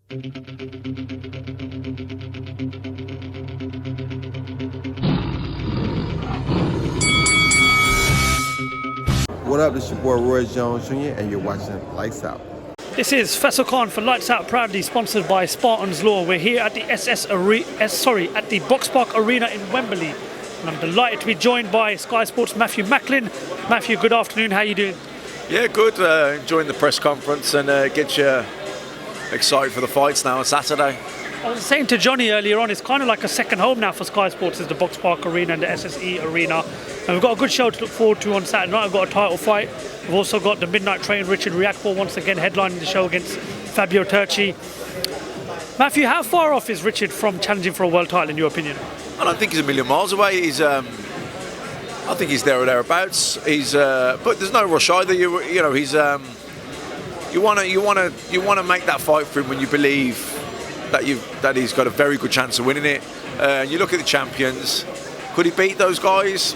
What up, this your boy Roy Jones Jr. and you're watching Lights Out. This is Faisal for Lights Out, proudly sponsored by Spartans Law. We're here at the at the Box Park Arena in Wembley. And I'm delighted to be joined by Sky Sports' Matthew Macklin. Matthew, good afternoon, how are you doing? Yeah, good. Enjoying the press conference and get you excited for the fights now on Saturday. I was saying to Johnny earlier on, it's kind of like a second home now for Sky Sports, is the Box Park Arena and the SSE Arena. And we've got a good show to look forward to on Saturday night. We've got a title fight. We've also got the midnight train, Richard Riakpo, once again headlining the show against Fabio Turchi. Matthew, how far off is Richard from challenging for a world title in your opinion? I don't think he's a million miles away. I think he's there or thereabouts. But there's no rush either. You want to make that fight for him when you believe that he's got a very good chance of winning it. You look at the champions. Could he beat those guys?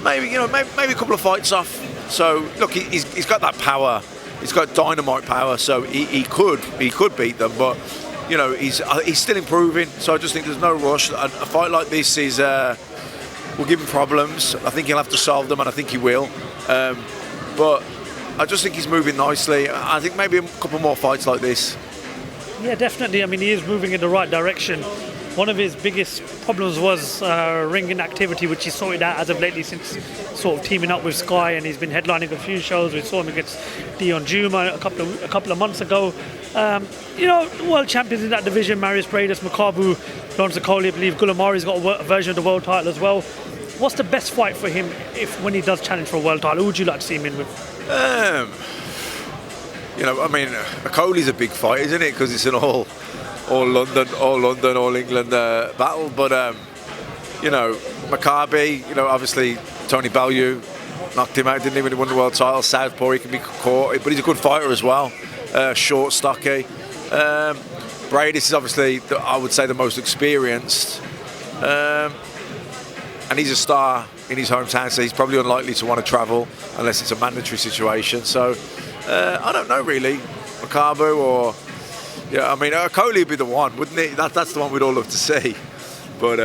Maybe a couple of fights off. So look, he's got that power. He's got dynamite power. So he could beat them, but he's still improving. So I just think there's no rush. A fight like this will give him problems. I think he'll have to solve them, and I think he will. But I just think he's moving nicely. I think maybe a couple more fights like this. Yeah, definitely. I mean, he is moving in the right direction. One of his biggest problems was ring inactivity, which he sorted out as of lately since sort of teaming up with Sky, and he's been headlining a few shows. We saw him against Dion Juma a couple of months ago. World champions in that division, Marius Bradus, Makabu, Lawrence Okoli, I believe Gulamari's got a version of the world title as well. What's the best fight for him when he does challenge for a world title? Who would you like to see him in with? Okoli's a big fight, isn't it? Because it's an all London, all England battle. But Maccabi, obviously Tony Bellew knocked him out, didn't he, when he won the world title? Southpaw, he can be caught, but he's a good fighter as well. Short, stocky. Bradus is obviously, I would say, the most experienced. And he's a star in his hometown, so he's probably unlikely to want to travel unless it's a mandatory situation. So I don't know really, Makabu or Okoli would be the one, wouldn't he? That's the one we'd all love to see. But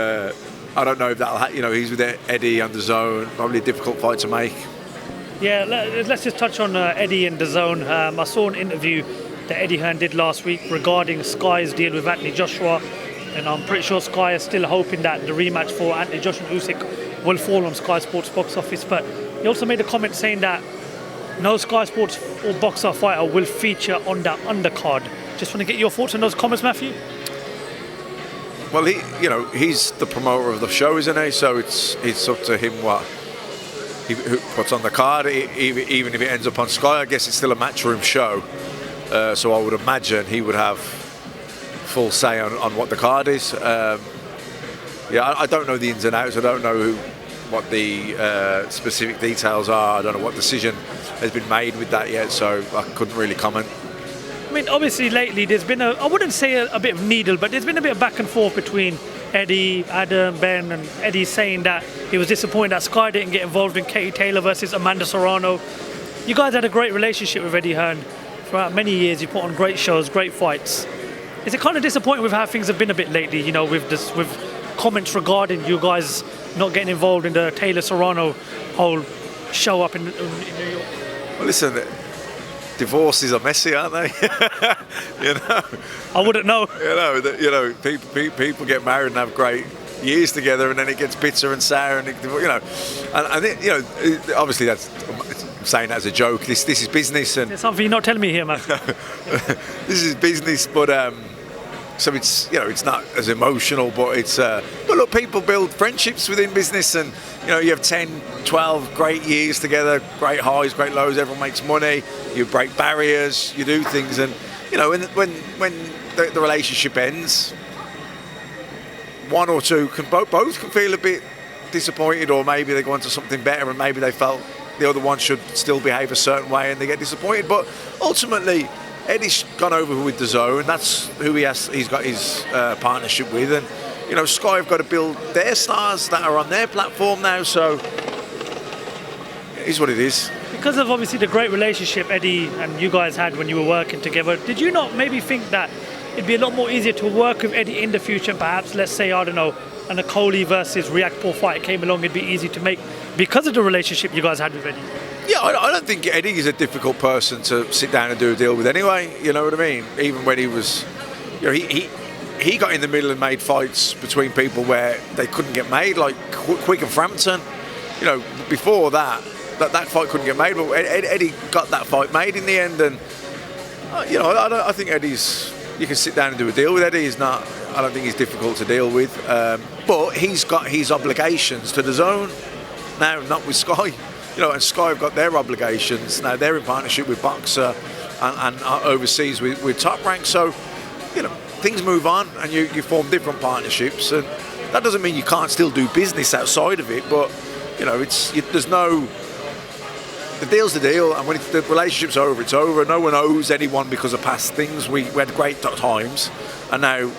I don't know if that'll. He's with Eddie on the zone. Probably a difficult fight to make. Yeah, let's just touch on Eddie and the zone. I saw an interview that Eddie Hearn did last week regarding Sky's deal with Anthony Joshua. And I'm pretty sure Sky is still hoping that the rematch for Anthony Joshua and Usyk will fall on Sky Sports box office. But he also made a comment saying that no Sky Sports or boxer fighter will feature on that undercard. Just want to get your thoughts on those comments, Matthew. Well, he's the promoter of the show, isn't he? So it's up to him what he puts on the card. Even if it ends up on Sky, I guess it's still a matchroom show. So I would imagine he would have full say on what the card is. I don't know the ins and outs. I don't know what the specific details are. I don't know what decision has been made with that yet, so I couldn't really comment. I mean, obviously lately there's been I wouldn't say a bit of needle, but there's been a bit of back and forth between Eddie, Adam, Ben, and Eddie saying that he was disappointed that Sky didn't get involved in Katie Taylor versus Amanda Serrano. You guys had a great relationship with Eddie Hearn throughout many years. You put on great shows, great fights. Is it kind of disappointing with how things have been a bit lately, with comments regarding you guys not getting involved in the Taylor Serrano whole show up in New York? Well, listen, divorces are messy, aren't they? I wouldn't know. People get married and have great years together, and then it gets bitter and sour, and obviously that's. I'm saying that as a joke. This is business, and there's something you're not telling me here, man. This is business, but so it's not as emotional, but it's. But look, people build friendships within business, and you have 10, 12 great years together, great highs, great lows. Everyone makes money. You break barriers. You do things, and when the relationship ends, one or two both can feel a bit disappointed, or maybe they go on to something better, and maybe they felt the other one should still behave a certain way and they get disappointed. But ultimately, Eddie's gone over with the zone. That's who he's got his partnership with, and Sky have got to build their stars that are on their platform now. So it is what it is. because of obviously the great relationship Eddie and you guys had when you were working together, did you not maybe think that it'd be a lot more easier to work with Eddie in the future? Perhaps, let's say, I don't know, an Akoli versus Riakporhe fight came along, it'd be easy to make because of the relationship you guys had with Eddie. Yeah, I don't think Eddie is a difficult person to sit down and do a deal with anyway. You know what I mean? Even when he was, you know, he got in the middle and made fights between people where they couldn't get made, like Quick and Frampton. You know, before that fight couldn't get made, but Eddie got that fight made in the end. And you know, I think Eddie's. You can sit down and do a deal with Eddie. I don't think he's difficult to deal with. But he's got his obligations to the zone now, not with Sky. You know, and Sky have got their obligations now. They're in partnership with Boxer and overseas with Top Rank. So, you know, things move on, and you form different partnerships, and that doesn't mean you can't still do business outside of it. But you know, there's no. The deal's the deal, and when the relationship's over, it's over. No one owes anyone because of past things. We had great times, and now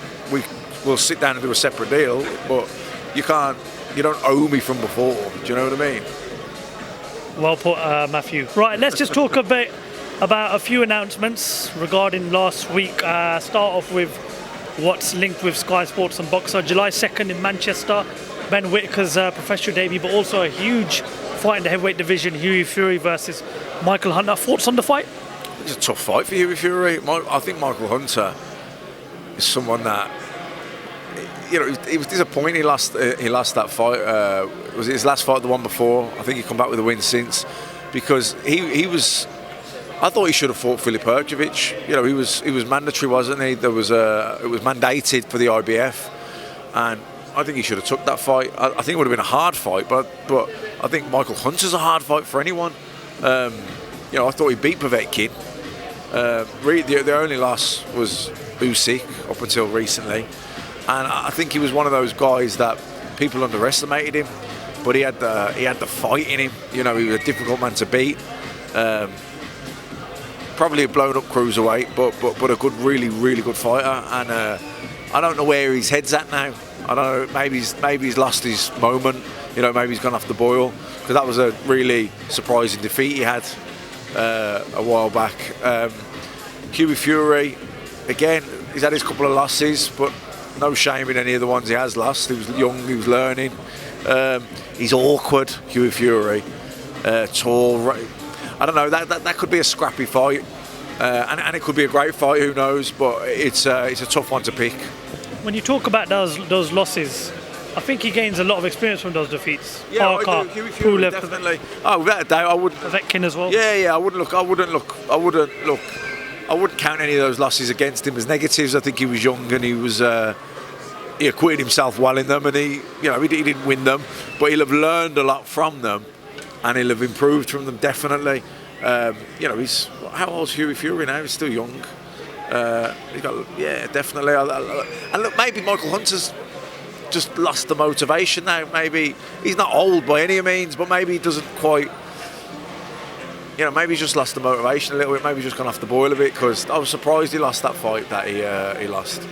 we'll sit down and do a separate deal. But you don't owe me from before. Do you know what I mean? Well put, Matthew. Right, let's just talk a bit about a few announcements regarding last week. Start off with what's linked with Sky Sports and Boxer. July 2nd in Manchester, Ben Whittaker's professional debut, but also a huge fight in the heavyweight division, Hughie Fury versus Michael Hunter. Thoughts on the fight? It's a tough fight for Hughie Fury. I think Michael Hunter is someone that, you know, he was disappointed. He lost that fight. Was it his last fight, the one before? I think he come back with a win since, because he was. I thought he should have fought Filip Hrgovic. You know, he was mandatory, wasn't he? It was mandated for the IBF, and I think he should have took that fight. I think it would have been a hard fight, but I think Michael Hunter's a hard fight for anyone. You know, I thought he beat Povetkin. Really, the only loss was Usyk up until recently, and I think he was one of those guys that people underestimated him, but he had the fight in him. You know, he was a difficult man to beat. Probably a blown up cruiserweight, but a good, really good fighter. And I don't know where his head's at now. I don't know. Maybe he's lost his moment. You know, maybe he's gone off the boil, because that was a really surprising defeat he had a while back. Hughie Fury, again, he's had his couple of losses, but no shame in any of the ones he has lost. He was young, he was learning. He's awkward, Hughie Fury, tall. I don't know. That could be a scrappy fight, and it could be a great fight. Who knows? But it's a tough one to pick. When you talk about those losses, I think he gains a lot of experience from those defeats. Yeah, Parker, I do. Hughie Fury, definitely. Oh, without a doubt, I wouldn't. Povetkin as well. Yeah. I wouldn't count any of those losses against him as negatives. I think he was young and he acquitted himself well in them, and he didn't win them, but he'll have learned a lot from them, and he'll have improved from them, definitely. You know, how old's Hughie Fury now? He's still young. He's got, yeah, definitely. And look, maybe Michael Hunter's just lost the motivation now. Maybe he's not old by any means, but maybe he doesn't quite. You know, maybe he's just lost the motivation a little bit. Maybe he's just gone off the boil a bit, because I was surprised he lost that fight that he lost.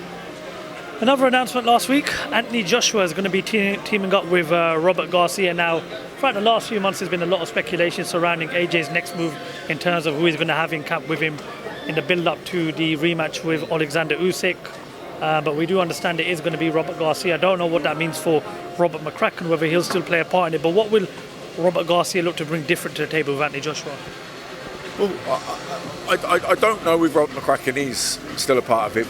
Another announcement last week, Anthony Joshua is going to be teaming up with Robert Garcia. Now, throughout the last few months, there's been a lot of speculation surrounding AJ's next move in terms of who he's going to have in camp with him in the build-up to the rematch with Alexander Usyk. But we do understand it is going to be Robert Garcia. I don't know what that means for Robert McCracken, whether he'll still play a part in it. But what will Robert Garcia look to bring different to the table with Anthony Joshua? Well, I don't know if Robert McCracken is still a part of it.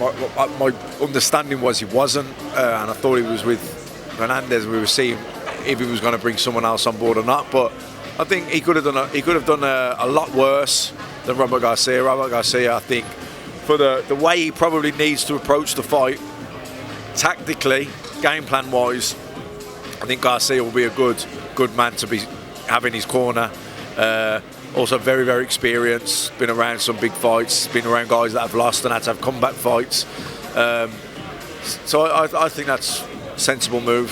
My understanding was he wasn't, and I thought he was with Hernandez. We were seeing if he was going to bring someone else on board or not. But I think he could have done a lot worse than Robert Garcia. Robert Garcia, I think, for the way he probably needs to approach the fight, tactically, game plan wise, I think Garcia will be a good man to be having his corner. Also very, very experienced, been around some big fights, been around guys that have lost and had to have comeback fights. So I think that's a sensible move.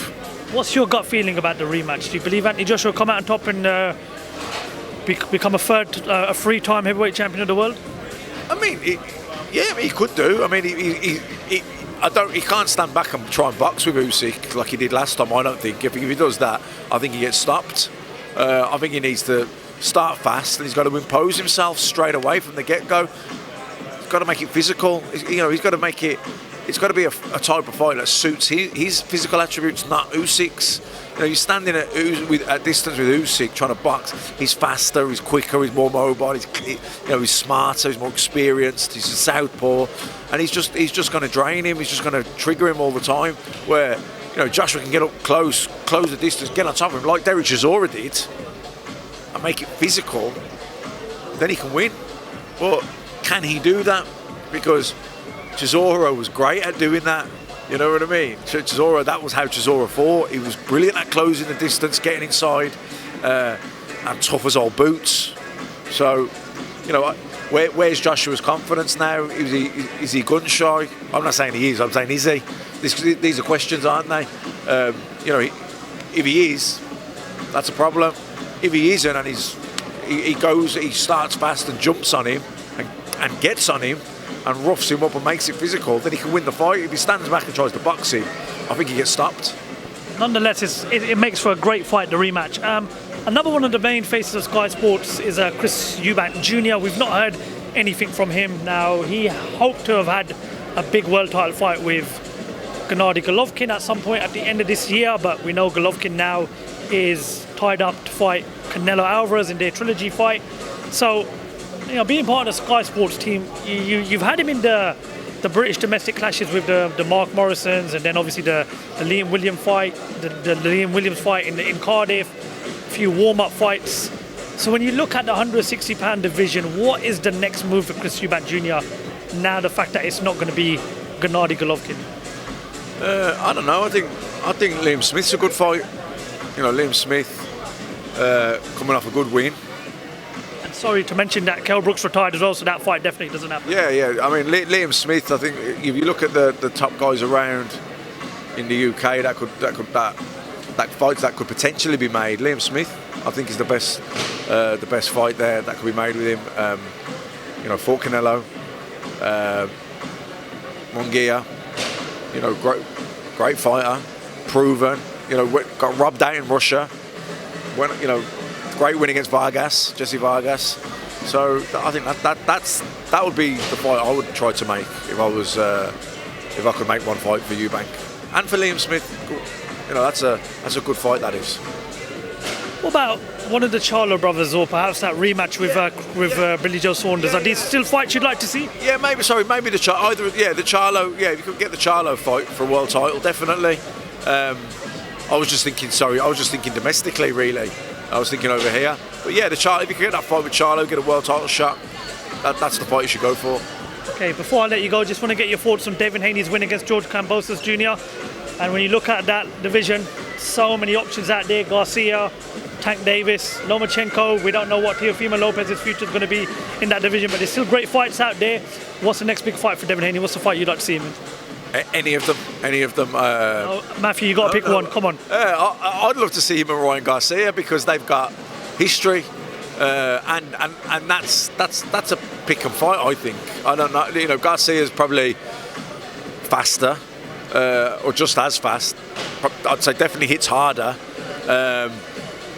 What's your gut feeling about the rematch? Do you believe Anthony Joshua will come out on top and become a three-time heavyweight champion of the world? I mean, he could do. I mean, he can't stand back and try and box with Usyk like he did last time. I don't think. If he does that, I think he gets stopped. I think he needs to start fast, and he's got to impose himself straight away from the get-go. He's got to make it physical. He's got to make it. It's got to be a type of fight that suits his physical attributes, not Usyk's. You're standing at distance with Usyk trying to box. He's faster, he's quicker, he's more mobile. He's smarter, he's more experienced. He's a southpaw, and he's just going to drain him. He's just going to trigger him all the time. Where Joshua can get up close the distance, get on top of him like Derek Chisora did, and make it physical. Then he can win. But can he do that? Because Chisora was great at doing that. You know what I mean? Chisora, that was how Chisora fought. He was brilliant at closing the distance, getting inside, and tough as old boots. So, where's Joshua's confidence now? Is he gun shy? I'm not saying he is. I'm saying is he? These are questions, aren't they? If he is, that's a problem. If he isn't, and he starts fast and jumps on him and gets on him, and roughs him up and makes it physical, then he can win the fight. If he stands back and tries to box him, I think he gets stopped. Nonetheless, it makes for a great fight, the rematch. Another one of the main faces of Sky Sports is Chris Eubank Jr. We've not heard anything from him. Now, he hoped to have had a big world title fight with Gennady Golovkin at some point at the end of this year, but we know Golovkin now is tied up to fight Canelo Alvarez in their trilogy fight. So, being part of the Sky Sports team, you've had him in the British domestic clashes with the Mark Morrisons, and then obviously the Liam Williams fight, the Liam Williams fight in Cardiff, a few warm-up fights. So when you look at the 160-pound division, what is the next move for Chris Eubank Jr. now the fact that it's not going to be Gennady Golovkin? I don't know. I think Liam Smith's a good fight. Liam Smith coming off a good win. Sorry to mention that Kell Brooks retired as well, so that fight definitely doesn't happen. Yeah. I mean, Liam Smith. I think if you look at the top guys around in the UK, that fights that could potentially be made. Liam Smith, I think, is the best fight there that could be made with him. Fought Canelo, Munguia. Great fighter, proven. Got robbed out in Russia. Great win against Jesse Vargas. So I think that would be the fight I would try to make if I could make one fight for Eubank and for Liam Smith. That's a good fight, that is. What about one of the Charlo brothers, or perhaps that rematch with Billy Joe Saunders? Are these still fights you'd like to see? Yeah, maybe the Charlo. Yeah, if you could get the Charlo fight for a world title, definitely. I was just thinking domestically, really. I was thinking over here. But yeah, if you can get that fight with Charlo, get a world title shot, that's the fight you should go for. Okay, before I let you go, just want to get your thoughts on Devin Haney's win against George Kambosos Jr. And when you look at that division, so many options out there. Garcia, Tank Davis, Lomachenko. We don't know what Teofimo Lopez's future is going to be in that division, but there's still great fights out there. What's the next big fight for Devin Haney? What's the fight you'd like to see him in? Any of them. Matthew, you got to pick one. Come on. I'd love to see him and Ryan Garcia because they've got history, and that's a pick and fight. I think. I don't know. Garcia's probably faster, or just as fast. I'd say definitely hits harder.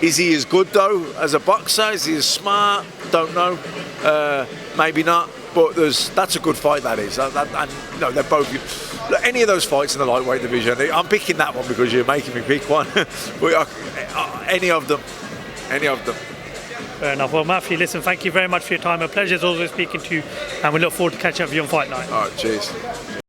Is he as good though as a boxer? Is he as smart? Don't know. Maybe not. But that's a good fight, that is. They're both. Any of those fights in the lightweight division, I'm picking that one because you're making me pick one. But any of them. Fair enough. Well, Matthew, listen, thank you very much for your time. A pleasure as always speaking to you, and we look forward to catching up with you on Fight Night. All right, cheers.